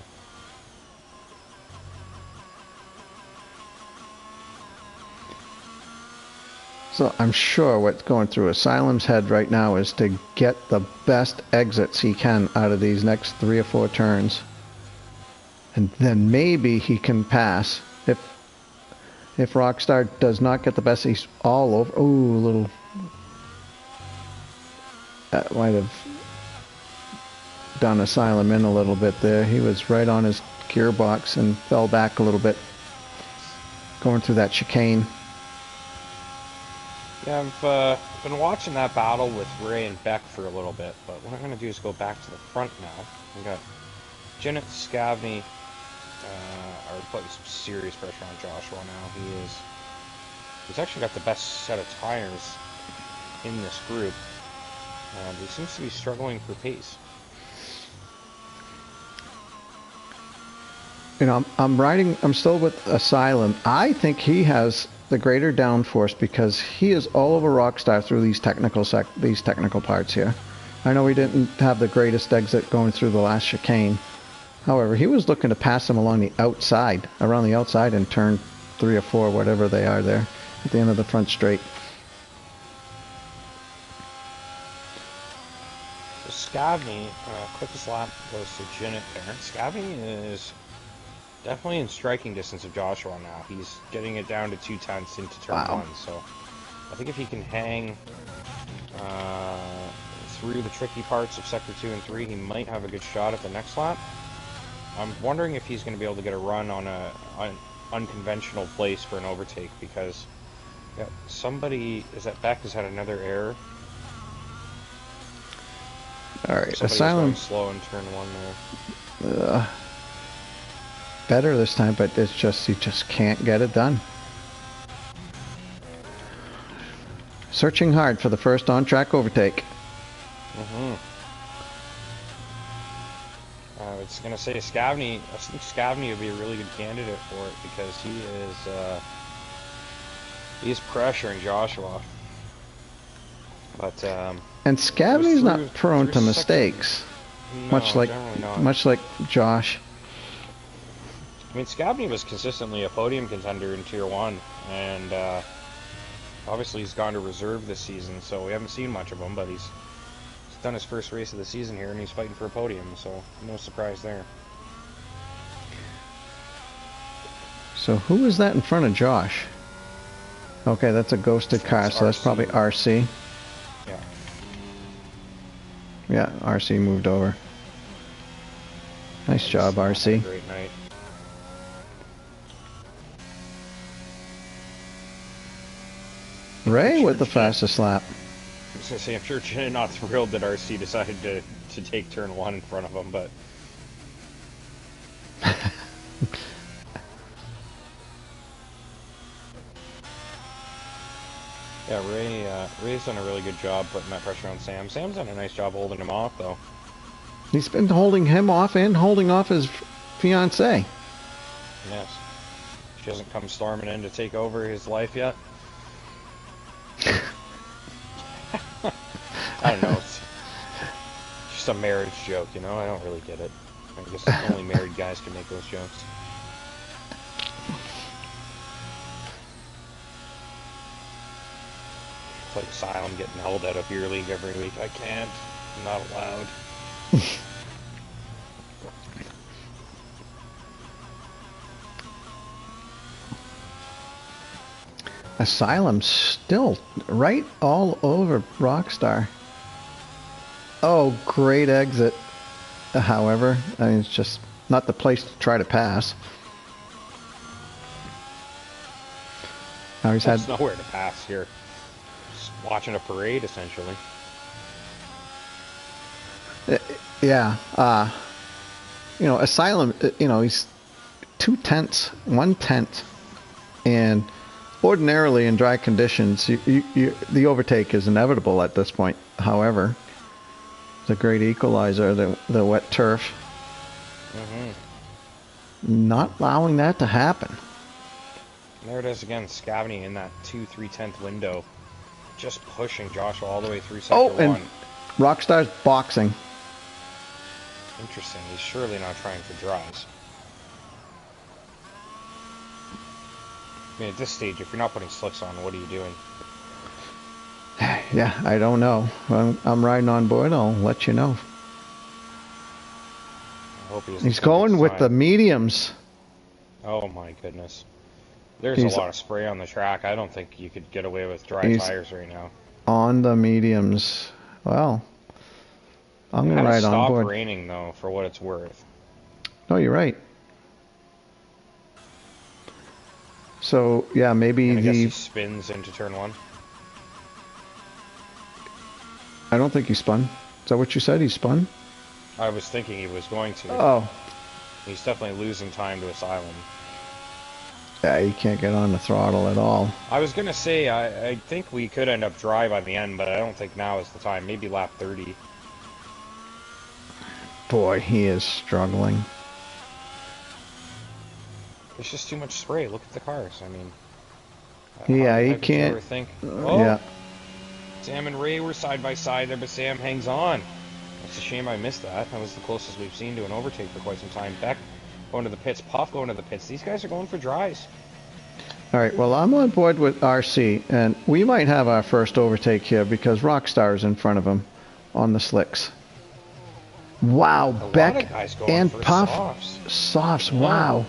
So I'm sure what's going through Asylum's head right now is to get the best exits he can out of these next 3 or 4 turns. And then maybe he can pass. If Rockstar does not get the best, he's all over. Ooh, a little... That might have done Asylum in a little bit there. He was right on his gearbox and fell back a little bit. Going through that chicane. Yeah, I've been watching that battle with Ray and Beck for a little bit, but what I'm going to do is go back to the front now. We've got Janet Scavney are putting some serious pressure on Joshua now. He's actually got the best set of tires in this group, and he seems to be struggling for pace. You know, I'm still with Asylum. I think he has the greater downforce because he is all over Rockstar through these technical parts here. I know he didn't have the greatest exit going through the last chicane. However, he was looking to pass him along the outside, around the outside in turn 3 or 4, whatever they are there, at the end of the front straight. So Scavney, quickest lap goes to Jinnit there. Scavney is definitely in striking distance of Joshua now. He's getting it down to 2 tenths into turn 1, so I think if he can hang through the tricky parts of sector 2 and 3, he might have a good shot at the next lap. I'm wondering if he's going to be able to get a run on an unconventional place for an overtake, because somebody, is that Beck, has had another error. Alright, Asylum slow in turn 1 there. Better this time, but it's just, he just can't get it done. Searching hard for the first on-track overtake. I was going to say Scavney, I think Scavney would be a really good candidate for it, because he is pressuring Joshua. But and Scavney's not prone to mistakes, no, much like Josh. I mean, Scavney was consistently a podium contender in Tier 1, and obviously he's gone to reserve this season, so we haven't seen much of him, but he's done his first race of the season here, and he's fighting for a podium, so no surprise there. So who is that in front of Josh? Okay, that's a ghosted car, so that's probably RC. Yeah. Yeah, RC moved over. Nice job, RC. Great night. Ray with the fastest lap. I was going to say, I'm sure Jen not thrilled that RC decided to take turn 1 in front of him, but... yeah, Ray's done a really good job putting that pressure on Sam. Sam's done a nice job holding him off, though. He's been holding him off and holding off his fiancée. Yes. She hasn't come storming in to take over his life yet. I don't know. It's just a marriage joke, you know? I don't really get it. I guess only married guys can make those jokes. It's like Asylum getting held out of beer league every week. I can't. I'm not allowed. Asylum's still right all over Rockstar. Oh, great exit. However, I mean, it's just not the place to try to pass. Now he's There's had nowhere to pass here. Just watching a parade, essentially. yeah. You know, Asylum. You know, he's 2/10, 1/10, and ordinarily in dry conditions, the overtake is inevitable at this point. However, the great equalizer, the wet turf, not allowing that to happen. There it is again, Scavney in that 2/3/10 window, just pushing Joshua all the way through sector one. And Rockstar's boxing. Interesting. He's surely not trying for dries. I mean, at this stage, if you're not putting slicks on, what are you doing? Yeah, I don't know. I'm riding on board. I'll let you know. I hope He's going with the mediums. Oh my goodness. There's a lot of spray on the track. I don't think you could get away with dry tires right now. On the mediums. Well, I'm going to ride on board. Stop raining, though, for what it's worth. No, you're right. So, yeah, maybe I guess he spins into turn one. I don't think he spun. Is that what you said? He spun? I was thinking he was going to. Oh. He's definitely losing time to Asylum. Yeah, he can't get on the throttle at all. I was going to say, I think we could end up dry by the end, but I don't think now is the time. Maybe lap 30. Boy, he is struggling. There's just too much spray. Look at the cars. I mean... Yeah, he can't... Ever think, oh, yeah. Sam and Ray were side by side there, but Sam hangs on. It's a shame I missed that. That was the closest we've seen to an overtake for quite some time. Beck going to the pits, Puff going to the pits. These guys are going for dries. All right, well, I'm on board with RC, and we might have our first overtake here because Rockstar is in front of him on the slicks. Wow, Beck and Puff. Softs, wow.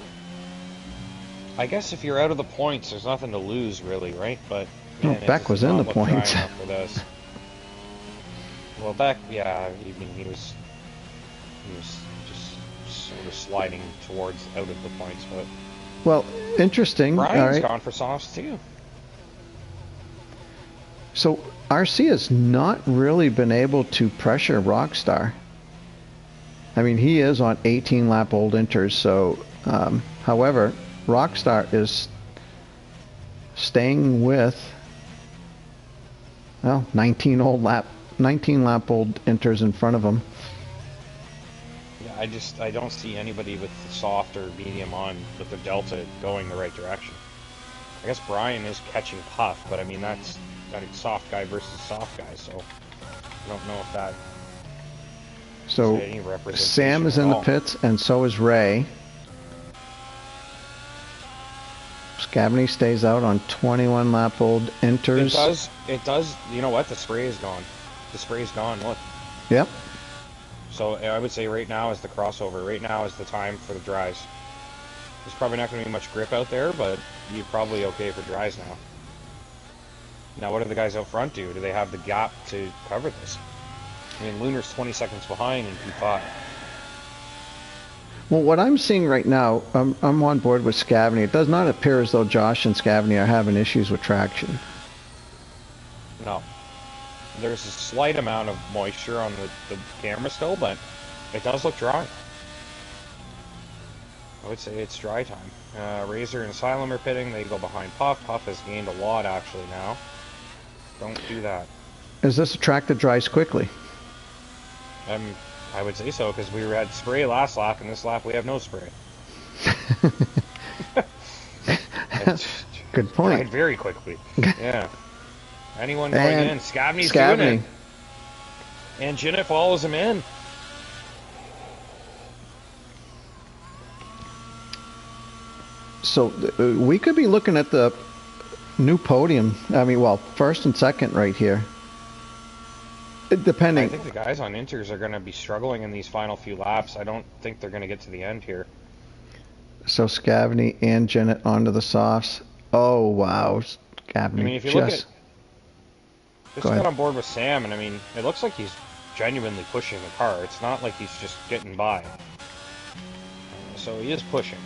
I guess if you're out of the points, there's nothing to lose, really, right? But man, Beck was in the points. For this. Well, Beck, yeah, I mean, he was just sort of sliding towards out of the points, but. Well, interesting. Brian's gone for softs too. So RC has not really been able to pressure Rockstar. I mean, he is on 18 lap old inters, so however, Rockstar is staying with 19 lap old inters in front of him. Yeah, I don't see anybody with the soft or medium on with the delta going the right direction. I guess Brian is catching Puff, but I mean that's soft guy versus soft guy, so I don't know if that. So Sam is in the pits, and so is Ray. Scavney stays out on 21 lap old inters. It does. You know what? The spray is gone. The spray is gone. Look. Yep. So I would say right now is the crossover. Right now is the time for the dries. There's probably not going to be much grip out there, but you're probably okay for dries now. Now, what do the guys out front do? Do they have the gap to cover this? I mean, Lunar's 20 seconds behind in P5. Well, what I'm seeing right now, I'm on board with Scavney. It does not appear as though Josh and Scavney are having issues with traction. No. There's a slight amount of moisture on the camera still, but it does look dry. I would say it's dry time. Razor and Asylum are pitting. They go behind Puff. Puff has gained a lot, actually, now. Don't do that. Is this a track that dries quickly? I would say so, because we had spray last lap, and this lap we have no spray. Good point. Dried very quickly. Yeah. Anyone going And in? Scavney's Scavney. doing it. And Jinnit follows him in. So we could be looking at the new podium. I mean, well, first and second right here. Depending. I think the guys on Inters are going to be struggling in these final few laps. I don't think they're going to get to the end here. So Scavney and Jinnit onto the softs. Oh, wow. Scavney I mean, if you look at... Just got on board with Sam, and I mean, it looks like he's genuinely pushing the car. It's not like he's just getting by. So he is pushing.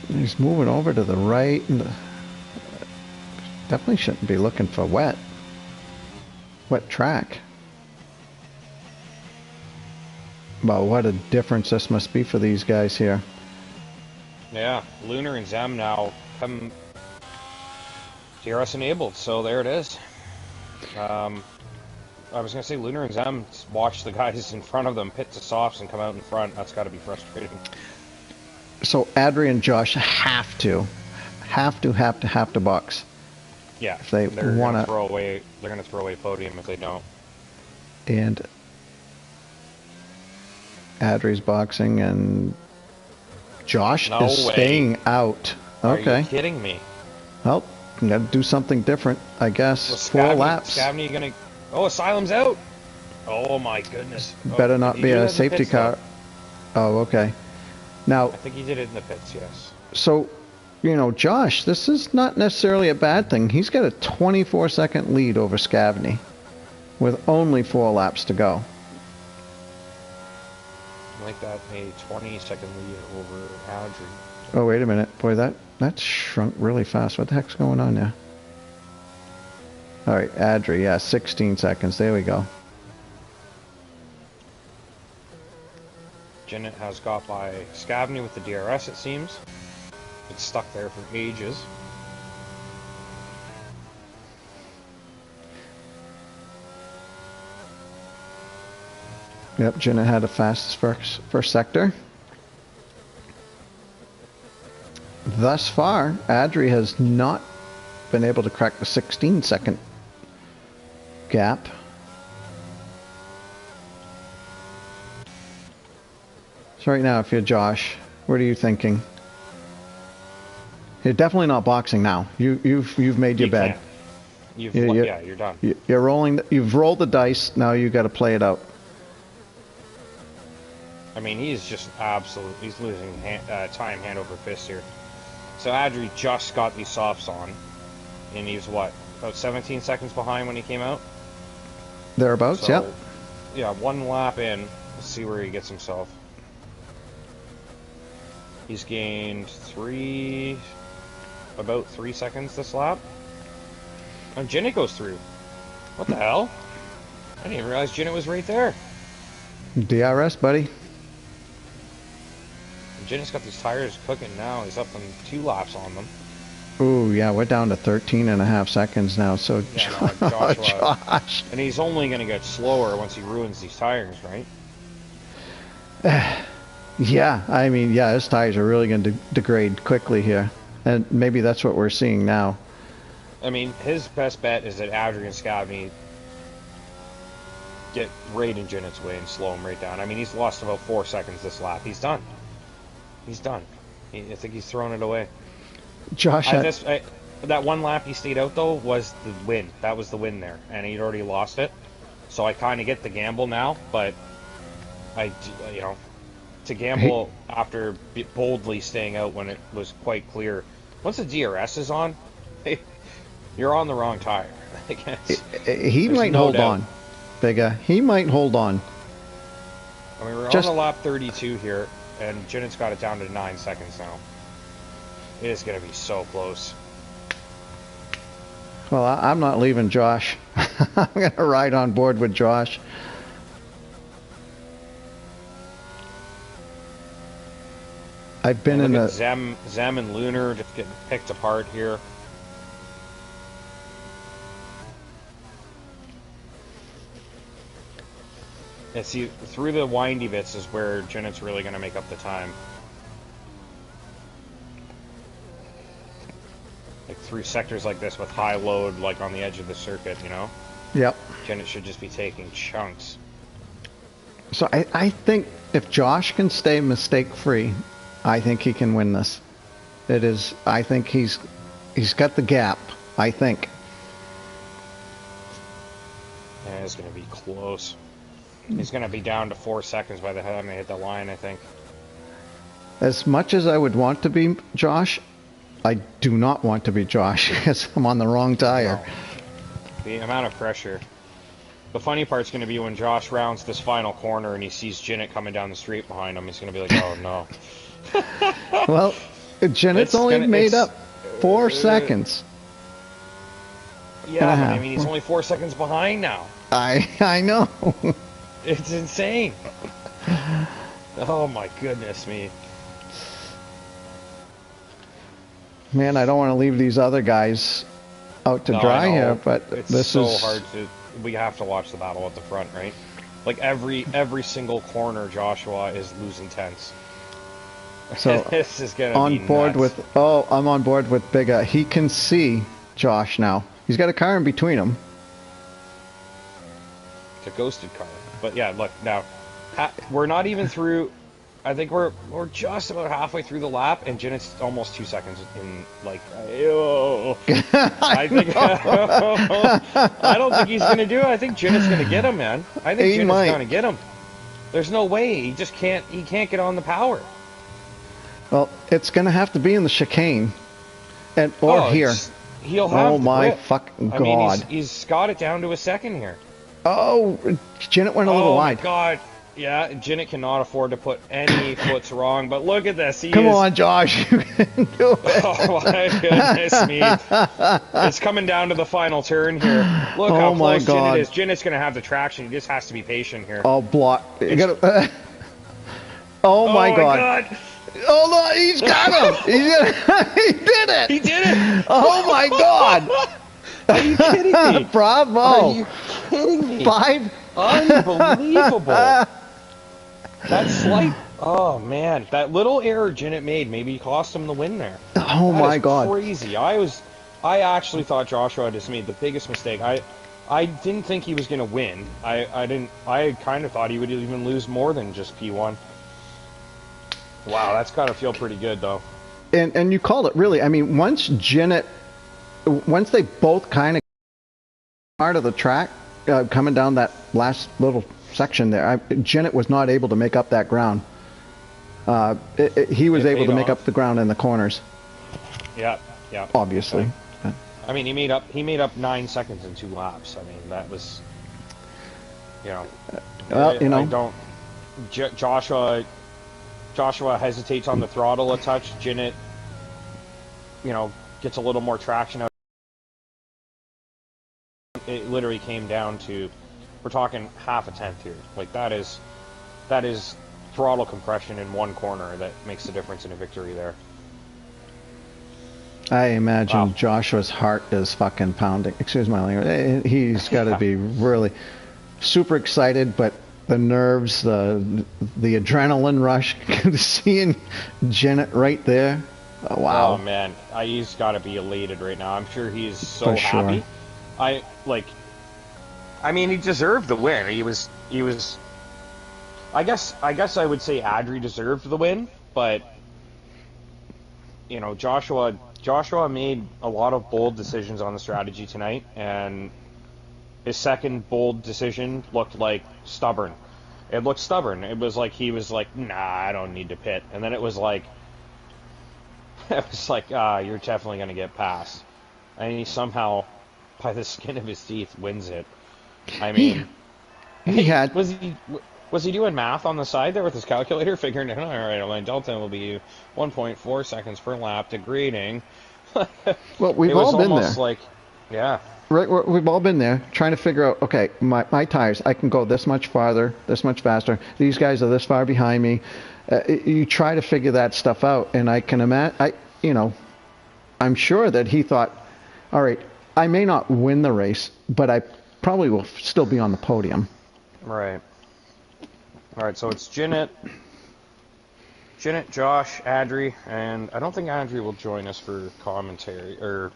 He's moving over to the right. And definitely shouldn't be looking for wet track. Wow, what a difference this must be for these guys here. Yeah, Lunar and Zem now come DRS enabled, so there it is. I was going to say Lunar and Zem watch the guys in front of them pit to softs and come out in front. That's got to be frustrating. So Adri and Josh have to box. Yeah, if they want to throw away, they're going to throw away podium if they don't. And Adri's boxing, and Josh is staying out. Okay. Are you kidding me? Well, got to do something different, I guess. Well, 4 laps. Scavney gonna... Oh, Asylum's out! Oh my goodness. Better not be a safety car. Oh, okay. Now... I think he did it in the pits, yes. So, you know, Josh, this is not necessarily a bad thing. He's got a 24-second lead over Scavney with only 4 laps to go. Like that, a 20-second lead over Adri. Oh, wait a minute. Boy, that shrunk really fast. What the heck's going on there? All right, Adri, yeah, 16 seconds. There we go. Jinnit has got by Scavney with the DRS, it seems. It's stuck there for ages. Yep, Jinnit had the fastest first sector. Thus far, Adri has not been able to crack the 16-second gap. So right now, if you're Josh, what are you thinking? You're definitely not boxing now. You've made your bed. Yeah, you're done. You're rolling. You've rolled the dice. Now you got to play it out. I mean, he's just absolutely... He's losing time hand over fist here. So Adri just got these softs on, and he was, what, about 17 seconds behind when he came out? Thereabouts, so, yep. Yeah, 1 lap in. Let's see where he gets himself. He's gained about 3 seconds this lap. And Jinnit goes through. What the hell? I didn't even realize Jinnit was right there. DRS, buddy. Jinnit's got these tires cooking now. He's up on 2 laps on them. Ooh, yeah, we're down to 13.5 seconds now. So, yeah, no, Josh. And he's only going to get slower once he ruins these tires, right? Yeah, I mean, yeah, his tires are really going to degrade quickly here. And maybe that's what we're seeing now. I mean, his best bet is that Adri and Scavney get right in Jinnit's way and slow him right down. I mean, he's lost about 4 seconds this lap. He's done. He's done. I think he's thrown it away. Josh, that 1 lap he stayed out, though, was the win. That was the win there. And he'd already lost it. So I kind of get the gamble now, but to gamble after boldly staying out when it was quite clear. Once the DRS is on, you're on the wrong tire. He might hold on, Bigga. He might hold on. I mean, we're on the lap 32 here, and Jinnit's got it down to 9 seconds now. It is going to be so close. Well, I'm not leaving Josh. I'm going to ride on board with Josh. I've been in a... Zem and Lunar just getting picked apart here. And see, through the windy bits is where Jinnit's really going to make up the time. like through sectors like this with high load, like on the edge of the circuit, you know. Yep. Jennett should just be taking chunks. So I think if Josh can stay mistake-free, I think he can win this. It is. I think he's got the gap. I think. Yeah, it's going to be close. He's going to be down to 4 seconds by the time they hit the line, I think. As much as I would want to be Josh, I do not want to be Josh because I'm on the wrong tire. No. The amount of pressure. The funny part's going to be when Josh rounds this final corner and he sees Jennett coming down the street behind him. He's going to be like, oh no. Well, Jennett's only made up 4 seconds. Yeah, but I mean, he's only 4 seconds behind now. I know. It's insane. Oh my goodness me. Man, I don't want to leave these other guys out to dry here, but it's this so is hard to. We have to watch the battle at the front, right? Like every single corner, Joshua is losing tenths. So this is gonna on be board nuts. with. Oh, I'm on board with Bigga. He can see Josh now. He's got a car in between him. It's a ghosted car, but yeah, look now. We're not even through. I think we're just about halfway through the lap, and Jennett's almost 2 seconds in. Like, I think I don't think he's gonna do it. I think Jennett's gonna get him, man. I think Jennett's gonna get him. There's no way he just can't. He can't get on the power. Well, it's gonna have to be in the chicane, or here. He'll have. Oh the my grip. fucking god! I mean, he's got it down to a second here. Oh, Jennett went a little wide. Oh my god. Yeah, Jennett cannot afford to put any foots wrong, but look at this. Come on, Josh. You can do it. Oh my goodness me. It's coming down to the final turn here. Look how close Jennett is. Jennett's going to have the traction. He just has to be patient here. Oh, block. Oh my god. Oh no, he's got him. He did it. He did it. Oh my god. Are you kidding me? Bravo. Are you kidding me? 5. Unbelievable. That slight, oh man, that little error Jennett made maybe cost him the win there. Oh my god, crazy! I actually thought Joshua just made the biggest mistake. I didn't think he was gonna win. I kind of thought he would even lose more than just P1. Wow, that's gotta feel pretty good though. And you called it really. I mean, once they both kind of part of the track coming down that last little section there, Jennett was not able to make up that ground. He was able to make up the ground in the corners. Yeah. Obviously. I mean, he made up 9 seconds in 2 laps. I mean, that was, I don't. Joshua hesitates on the throttle a touch. Jennett, gets a little more traction out. It literally came down to. We're talking half a tenth here. Like that is throttle compression in one corner that makes the difference in a victory there. I imagine Joshua's heart is fucking pounding. Excuse my language. He's got to be really super excited, but the nerves, the adrenaline rush, seeing Jennett right there. Oh, wow. Oh man, he's got to be elated right now. I'm sure he's so happy. I mean, he deserved the win. He was. I guess I would say Adri deserved the win, but Joshua made a lot of bold decisions on the strategy tonight, and his second bold decision looked like stubborn. It looked stubborn. It was like he was like, nah, I don't need to pit, and then it was like, you're definitely gonna get past, and he somehow, by the skin of his teeth, wins it. I mean, was he doing math on the side there with his calculator, figuring out, all right, my delta will be 1.4 seconds per lap, degrading. Well, we've all been there. Right, we've all been there, trying to figure out, okay, my tires, I can go this much farther, this much faster. These guys are this far behind me. You try to figure that stuff out, and I can imagine, I'm sure that he thought, all right, I may not win the race, but I probably will still be on the podium. Right. All right, so it's Jennett, Jeanette, Josh, Adri, and I don't think Adri will join us for commentary or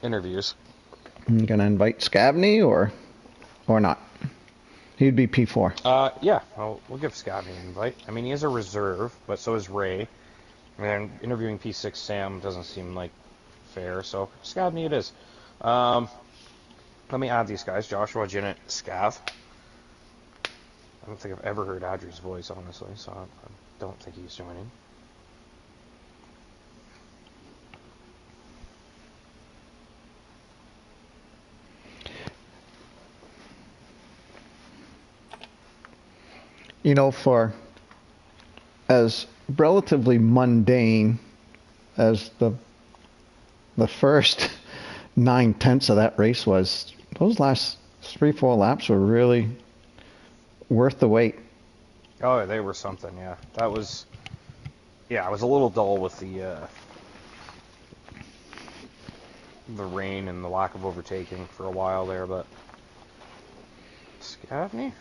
interviews. You gonna invite Scabney or not? He'd be P4. Yeah, we'll give Scotty an invite. I mean, he is a reserve, but so is Ray. And interviewing P6 Sam doesn't seem like fair, so Scabney it is. Let me add these guys: Joshua, Jeanette, Scav. I don't think I've ever heard Adri's voice, honestly, so I don't think he's joining. You know, for as relatively mundane as the first 9/10 of that race was, those last 3-4 laps were really worth the wait. Oh, they were something, yeah. That was, yeah, I was a little dull with the rain and the lack of overtaking for a while there, but Scavney?